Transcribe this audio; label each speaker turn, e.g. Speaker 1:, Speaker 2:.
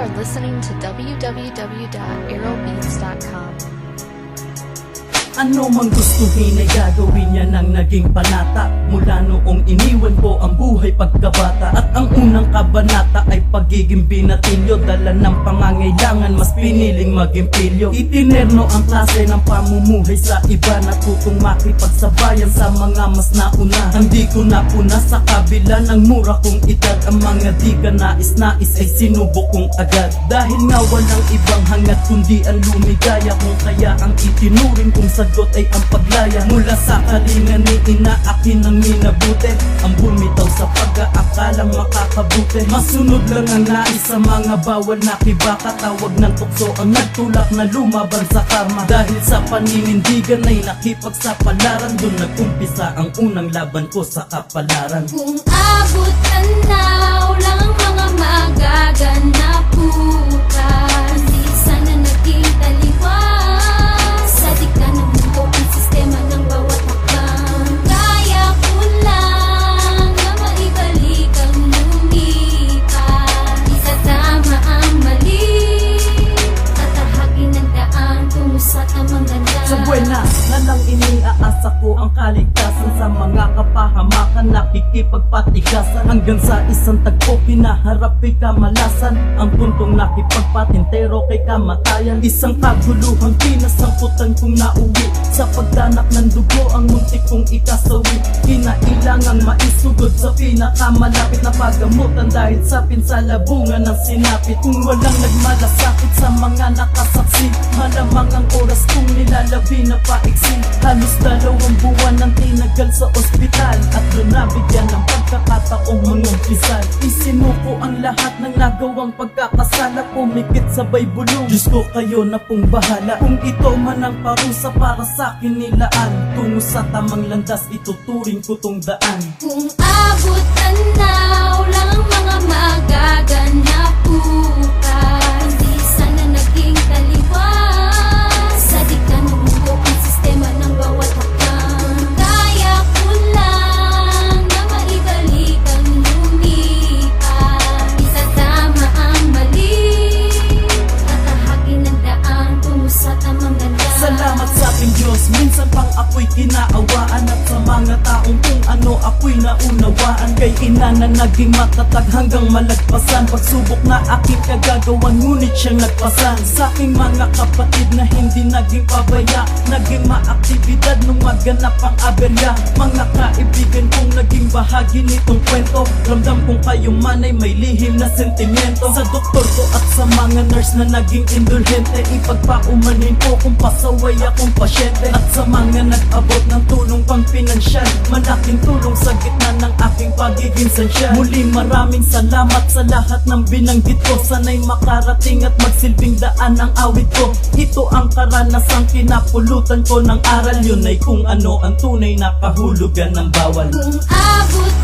Speaker 1: are listening to www.aerobeats.com.
Speaker 2: Ano mang gustuhin ay gagawin niya ng naging panata. Mula noong iniwan ko ang buhay pagkabata. At ang unang kabanata ay pagiging binatilyo. Dala ng pangangailangan, mas piniling maging pilyo. Itinerno ang klase ng pamumuhay sa iba. Natutong makipagsabayan sa mga mas nauna. Hindi ko napuna sa kabila ng mura kong edad. Ang mga di ka nais-nais ay sinubok kong agad. Dahil nga walang ibang hangat kundi ang lumigaya. Kung kaya ang itinuring kong sagot ay ang paglaya. Mula sa kalinga ni inaakin ng minabuti. Ang bumitaw sa pag-aakalang makakabuti. Masunod lang ang nais sa mga bawal na kibaka. Tawag ng tukso ang nagtulak na lumaban sa karma. Dahil sa paninindigan ay nakipagsapalaran. Doon nagkumpisa ang unang laban ko sa kapalaran.
Speaker 3: Kung abot tanaw lang ang mga magaganap bukas, di sana naging taliwas. Sa dikta ng mundo ang sistema ng bawat hakbang. Kaya ko lang na maibalik ang lumipas. Isasama ang mali, tatahagin ang daan tungo sa tamang ganda.
Speaker 2: Sa buwena na lang iniaasa ko ang kaligtasan. Sa mga kapahamakan nakikipagpatigasan. Hanggang sa isang tagpo kinaharap kay kamalasan. Ang puntong nakipagpatintero kay kamatayan. Isang kaguluhang pinasangkutan kong nauwi. Sa pagdanap ng dugo ang muntik kong ikasawi. Kinailangang maisugod sa pinakamalapit na paggamutan. Dahil sa pinsalabungan ng sinapit. Kung walang nagmalasakit sa mga nakasaksi, malamang ang oras kong nilalabi na paiksi. Halos 2 buwan ang tinagal sa ospital. At doon nabigyan ng pagkakataong mangumpisal. Isinuko ang lahat ng nagawang pagkakasala. Pumikit sabay bulong, Diyos ko kayo na pong bahala. Kung ito man ang parusa para sa akin nilaan, tungo sa tamang landas ituturing ko tong daan.
Speaker 3: Kung abot tanaw lang ang mga magaganap bukas, di sana naging taliwas. Sa dikta ng mundo ang sistema ng bawat hakbang. Kaya ko lang na maibalik ang lumipas. Isasama ang mali, tatahagin ang daan tungo sa tamang ganda.
Speaker 2: Salamat sa ating Diyos, minsan pang ako'y kinaawaan. At sa mga taong kung ano ako'y naunawaan. Kay ina na naging matatag hanggang malagpasan. Pagsubok na aking kagagawan, ngunit siyang nagpasan. Sa aking mga kapatid na hindi naging pabaya, naging maaktibidad nung maganap ang aberya. Mga kaibigan kong naging bahagi nitong kwento. Ramdam kong kayo man ay may lihim na sentimiento. Sa doktor ko at sa mga nurse na naging indulhente, ipagpaumanhin ko kung pasaway akong pasyente. At sa mga nag-abot ng tulong pang pinansyal, malaking tulong sa gitna ng aking pagiging sansyal. Muli maraming salamat sa lahat ng binanggit ko. Sana'y makarating at magsilbing daan ang awit ko. Ito ang karanasang kinapulutan ko ng aral. Yun ay kung ano ang tunay na kahulugan ng bawal.
Speaker 3: Kung abot